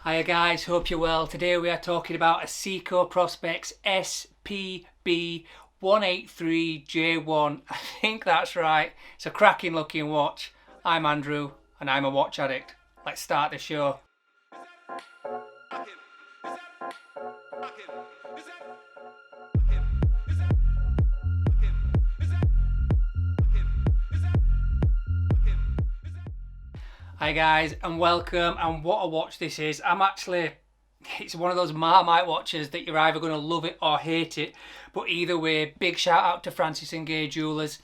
Hiya guys, hope you're well. Today we are talking about a SEIKO Prospex SPB183J1. I think that's right. It's a cracking looking watch. I'm Andrew and I'm a watch addict. Let's start the show. Hi guys and welcome, and what a watch this is. It's one of those Marmite watches that you're either going to love it or hate it, but either way, big shout out to Francis and Gaye Jewelers.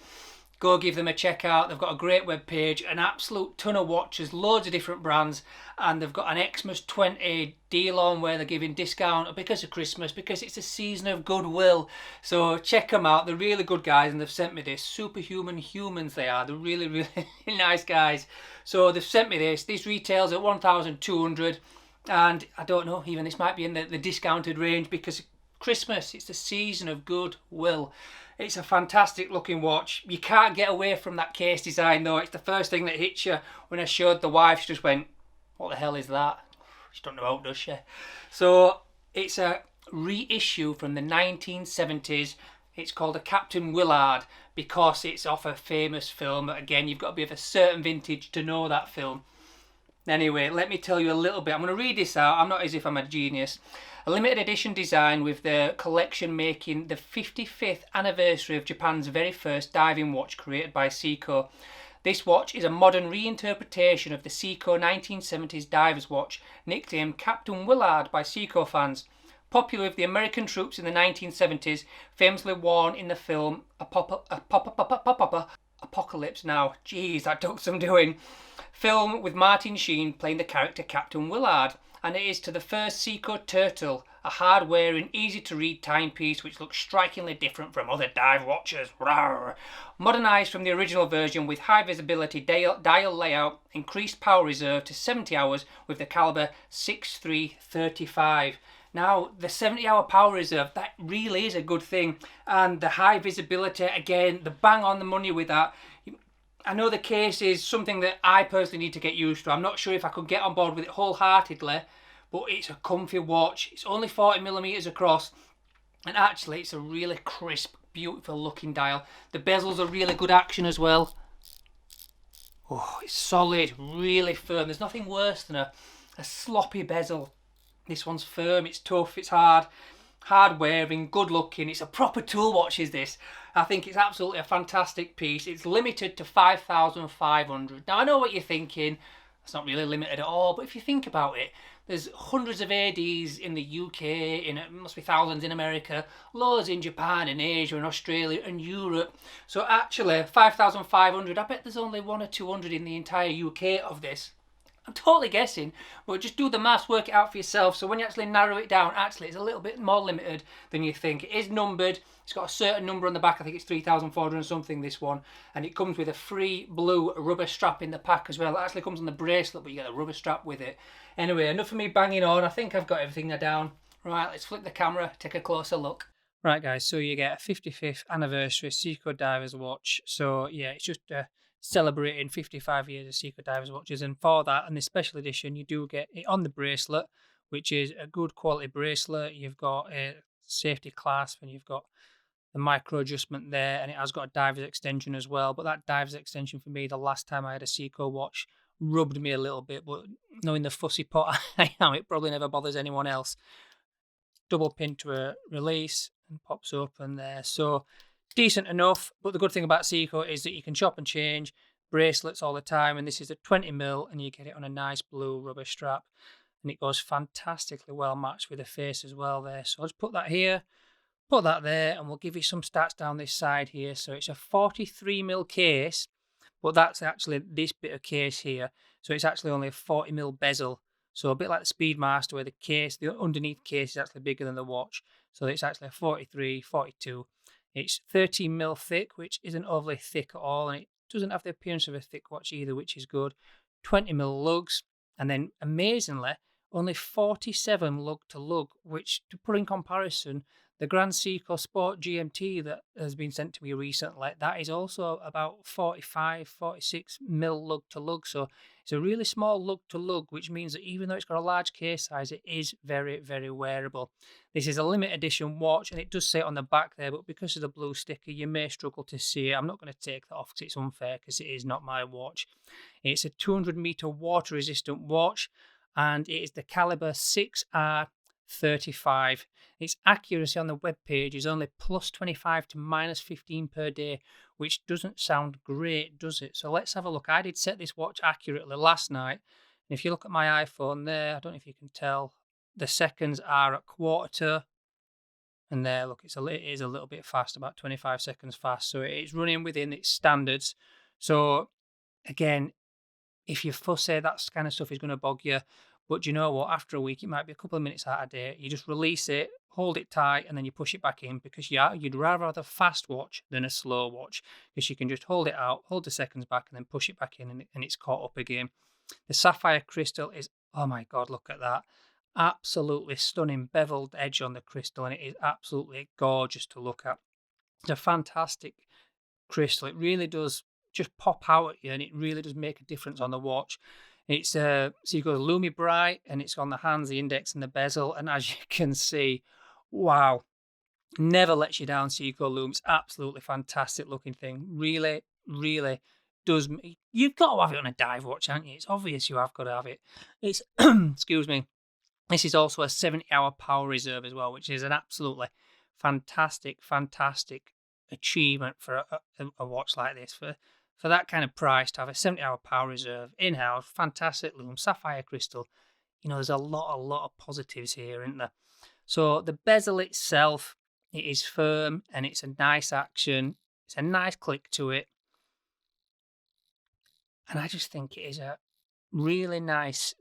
Go give them a check out. They've got a great web page, an absolute ton of watches, loads of different brands, and they've got an Xmas 20 deal on where they're giving discount because of Christmas, because it's a season of goodwill. So check them out. They're really good guys, and they've sent me this. Superhuman humans they are. They're really, really nice guys. So they've sent me this. This retails at 1,200, and I don't know, even this might be in the discounted range because Christmas, it's the season of goodwill. It's a fantastic looking watch. You can't get away from that case design though. It's the first thing that hits you. When I showed the wife, she just went, what the hell is that? She don't know how, does she? So it's a reissue from the 1970s. It's called a Captain Willard because it's off a famous film. Again, you've got to be of a certain vintage to know that film. Anyway, let me tell you a little bit. I'm going to read this out. I'm not as if I'm a genius. A limited edition design with the collection making the 55th anniversary of Japan's very first diving watch created by SEIKO. This watch is a modern reinterpretation of the SEIKO 1970s diver's watch, nicknamed Captain Willard by SEIKO fans. Popular with the American troops in the 1970s, famously worn in the film Apocalypse Now. Jeez, that took some doing. Film with Martin Sheen playing the character Captain Willard. And it is to the first SEIKO Turtle, a hard-wearing, easy-to-read timepiece which looks strikingly different from other dive watches. Rawr. Modernised from the original version with high visibility dial layout, increased power reserve to 70 hours with the calibre 6335. Now, the 70-hour power reserve, that really is a good thing. And the high visibility, again, the bang on the money with that. I know the case is something that I personally need to get used to. I'm not sure if I could get on board with it wholeheartedly, but it's a comfy watch. It's only 40mm across, and actually it's a really crisp, beautiful looking dial. The bezels are really good action as well. Oh, it's solid, really firm. There's nothing worse than a sloppy bezel. This one's firm, it's tough, it's hard wearing, good looking. It's a proper tool watch is this. I think it's absolutely a fantastic piece. It's limited to 5,500. Now I know what you're thinking, it's not really limited at all, but if you think about it, there's hundreds of ADs in the UK, it must be thousands in America, loads in Japan and Asia and Australia and Europe. So actually 5,500, I bet there's only 100 or 200 in the entire UK of this. I'm totally guessing, but just do the maths, work it out for yourself. So when you actually narrow it down, actually it's a little bit more limited than you think. It is numbered, it's got a certain number on the back, I think it's 3,400 something this one, and it comes with a free blue rubber strap in the pack as well. It actually comes on the bracelet, but you get a rubber strap with it. Anyway, enough of me banging on, I think I've got everything down. Right, let's flip the camera, take a closer look. Right guys, so you get a 55th anniversary SEIKO Divers watch. So yeah, it's just celebrating 55 years of SEIKO Divers watches, and for that, and this special edition, you do get it on the bracelet, which is a good quality bracelet. You've got a safety clasp, and you've got the micro adjustment there, and it has got a diver's extension as well. But that diver's extension for me, the last time I had a SEIKO watch, rubbed me a little bit, but knowing the fussy pot I am, it probably never bothers anyone else. Double pin to a release and pops open there. So decent enough, but the good thing about SEIKO is that you can chop and change bracelets all the time, and this is a 20mm, and you get it on a nice blue rubber strap, and it goes fantastically well matched with the face as well there. So I'll just put that here, put that there, and we'll give you some stats down this side here. So it's a 43mm case, but that's actually this bit of case here, so it's actually only a 40mm bezel. So a bit like the Speedmaster, where the case, the underneath case is actually bigger than the watch. So it's actually a 43, 42. It's 13mm thick, which isn't overly thick at all, and it doesn't have the appearance of a thick watch either, which is good. 20mm lugs, and then amazingly, only 47 lug to lug, which, to put in comparison, the Grand SEIKO Sport GMT that has been sent to me recently, that is also about 45, 46mm lug to lug. So It's a really small lug to lug, which means that even though it's got a large case size, it is very, very wearable. This is a limited edition watch, and it does say it on the back there, but because of the blue sticker, you may struggle to see it. I'm not going to take that off because it's unfair, because it is not my watch. It's a 200-meter water-resistant watch, and it is the calibre 6R35. Its accuracy on the web page is only +25 to -15 per day, which doesn't sound great, does it? So let's have a look. I did set this watch accurately last night, and if you look at my iPhone there, I don't know if you can tell, the seconds are at 1/4 to, and there, look, it is a little bit fast, about 25 seconds fast, so it's running within its standards. So again, if you fussy, that kind of stuff is going to bog you. But you know what? After a week, it might be a couple of minutes out of date. You just release it, hold it tight, and then you push it back in, because you'd rather have a fast watch than a slow watch, because you can just hold it out, hold the seconds back, and then push it back in, and it's caught up again. The sapphire crystal is, oh my God, look at that. Absolutely stunning beveled edge on the crystal, and it is absolutely gorgeous to look at. It's a fantastic crystal. It really does just pop out at you, and it really does make a difference on the watch. It's so you've got a Lume bright, and it's on the hands, the index, and the bezel, and as you can see, wow, never lets you down. SEIKO Lume, it's absolutely fantastic looking thing. Really, really does. You've got to have it on a dive watch, haven't you? It's obvious you have got to have it. It's excuse me. This is also a 70-hour power reserve as well, which is an absolutely fantastic achievement for a watch like this. For that kind of price, to have a 70-hour power reserve in-house, fantastic Lume, sapphire crystal, there's a lot of positives here, isn't there? So the bezel itself, it is firm, and it's a nice action. It's a nice click to it. And I just think it is a really nice,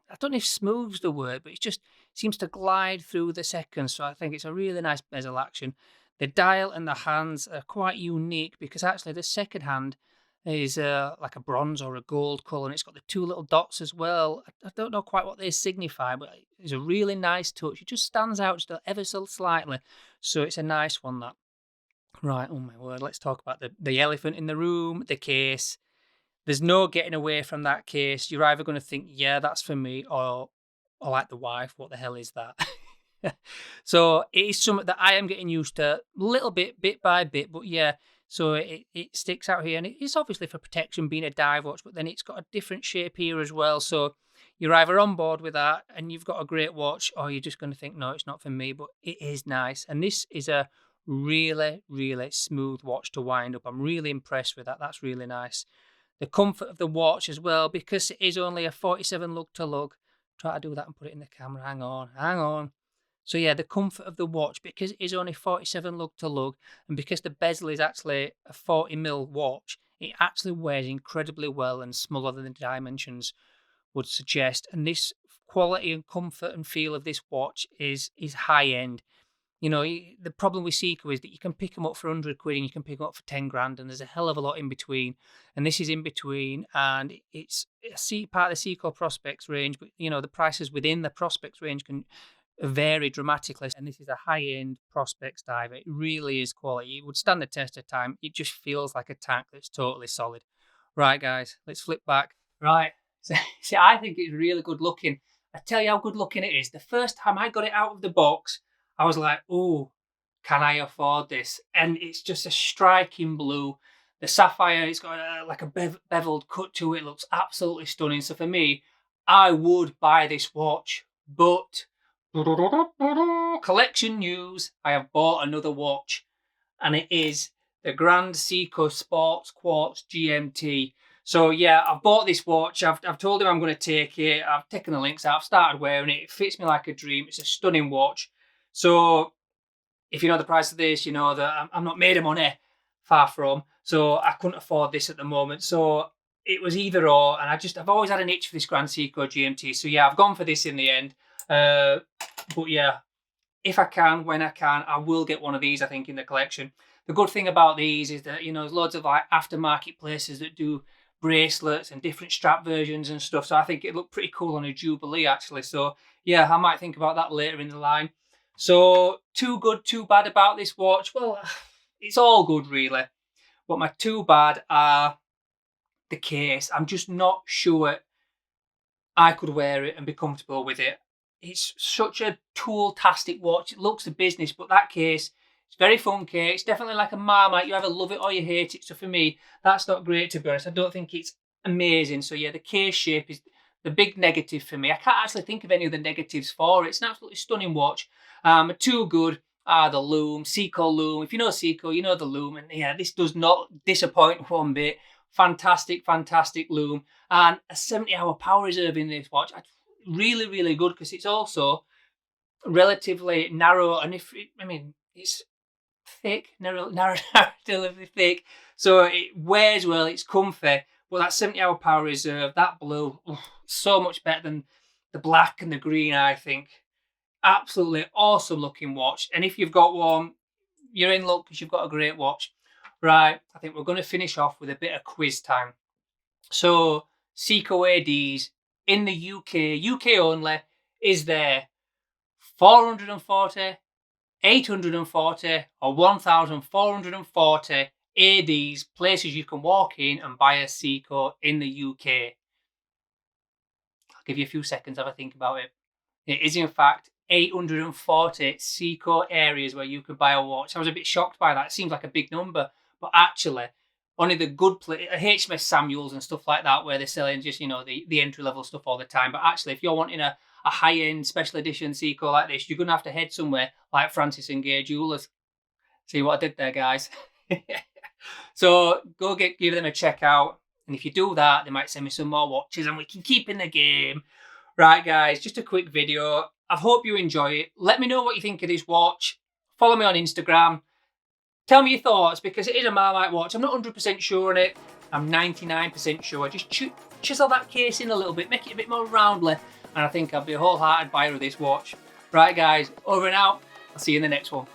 I don't know if smooth's the word, but it just seems to glide through the seconds. So I think it's a really nice bezel action. The dial and the hands are quite unique, because actually the second hand is like a bronze or a gold colour, and it's got the two little dots as well. I don't know quite what they signify, but it's a really nice touch. It just stands out just ever so slightly. So it's a nice one, that. Right, oh my word, let's talk about the elephant in the room, the case. There's no getting away from that case. You're either going to think, yeah, that's for me, or like the wife, what the hell is that? So it is something that I am getting used to a little bit by bit, but yeah, so it sticks out here, and it's obviously for protection, being a dive watch, but then it's got a different shape here as well. So you're either on board with that and you've got a great watch, or you're just going to think, no, it's not for me, but it is nice. And this is a really, really smooth watch to wind up. I'm really impressed with that. That's really nice. The comfort of the watch as well, because it is only a 47 lug to lug. Try to do that and put it in the camera. Hang on. So yeah, the comfort of the watch, because it is only 47 lug to lug, and because the bezel is actually a 40mm watch, it actually wears incredibly well and smaller than the dimensions would suggest. And this quality and comfort and feel of this watch is high end. The problem with SEIKO is that you can pick them up for 100 quid and you can pick them up for 10 grand, and there's a hell of a lot in between. And this is in between, and it's part of the SEIKO Prospex range, but the prices within the Prospex range can vary dramatically. And this is a high-end Prospex diver. It really is quality. It would stand the test of time. It just feels like a tank that's totally solid. Right, guys, let's flip back. Right, so I think it's really good looking. I tell you how good looking it is. The first time I got it out of the box, I was like, oh, can I afford this? And it's just a striking blue. The sapphire, it's got like a beveled cut to it. It looks absolutely stunning. So for me, I would buy this watch. But collection news, I have bought another watch. And it is the Grand SEIKO Sports Quartz GMT. So yeah, I've bought this watch. I've told him I'm going to take it. I've taken the links out. I've started wearing it. It fits me like a dream. It's a stunning watch. So if you know the price of this, you know that I'm not made of money, far from. So I couldn't afford this at the moment. So it was either or, and I've always had an itch for this Grand SEIKO GMT. So yeah, I've gone for this in the end. But yeah, if I can, when I can, I will get one of these, I think, in the collection. The good thing about these is that, there's loads of like aftermarket places that do bracelets and different strap versions and stuff. So I think it looked pretty cool on a Jubilee, actually. So yeah, I might think about that later in the line. So too good, too bad about this watch. Well, it's all good really. But my too bad are the case. I'm just not sure I could wear it and be comfortable with it. It's such a tool-tastic watch. It looks the business, but that case, it's very funky. It's definitely like a Marmite. You either love it or you hate it. So for me, that's not great, to be honest. I don't think it's amazing. So yeah, the case shape is the big negative for me. I can't actually think of any of the negatives for it. It's an absolutely stunning watch. Too good are the Lume, SEIKO Lume. If you know SEIKO, you know the Lume. And yeah, this does not disappoint one bit. Fantastic, fantastic Lume. And a 70-hour power reserve in this watch. Really, really good, because it's also relatively narrow. And it's thick, relatively thick. So it wears well, it's comfy. But that 70-hour power reserve, that blue, so much better than the black and the green, I think. Absolutely awesome looking watch. And if you've got one, you're in luck, because you've got a great watch. Right, I think we're going to finish off with a bit of quiz time. So, SEIKO ADs in the UK only, is there 440, 840 or 1,440 ADs, places you can walk in and buy a SEIKO in the UK? I'll give you a few seconds, have a think about it. It is in fact 840 SEIKO areas where you could buy a watch. I was a bit shocked by that. It seems like a big number, but actually only the good HMS Samuels and stuff like that, where they're selling just, the entry-level stuff all the time. But actually, if you're wanting a high-end special edition SEIKO like this, you're going to have to head somewhere like Francis and Gaye Jewelers. See what I did there, guys? So go give them a check out. And if you do that, they might send me some more watches and we can keep in the game. Right, guys, just a quick video. I hope you enjoy it. Let me know what you think of this watch. Follow me on Instagram. Tell me your thoughts, because it is a Marmite watch. I'm not 100% sure on it. I'm 99% sure. Just chisel that case in a little bit, make it a bit more roundly, and I think I'll be a wholehearted buyer of this watch. Right, guys, over and out. I'll see you in the next one.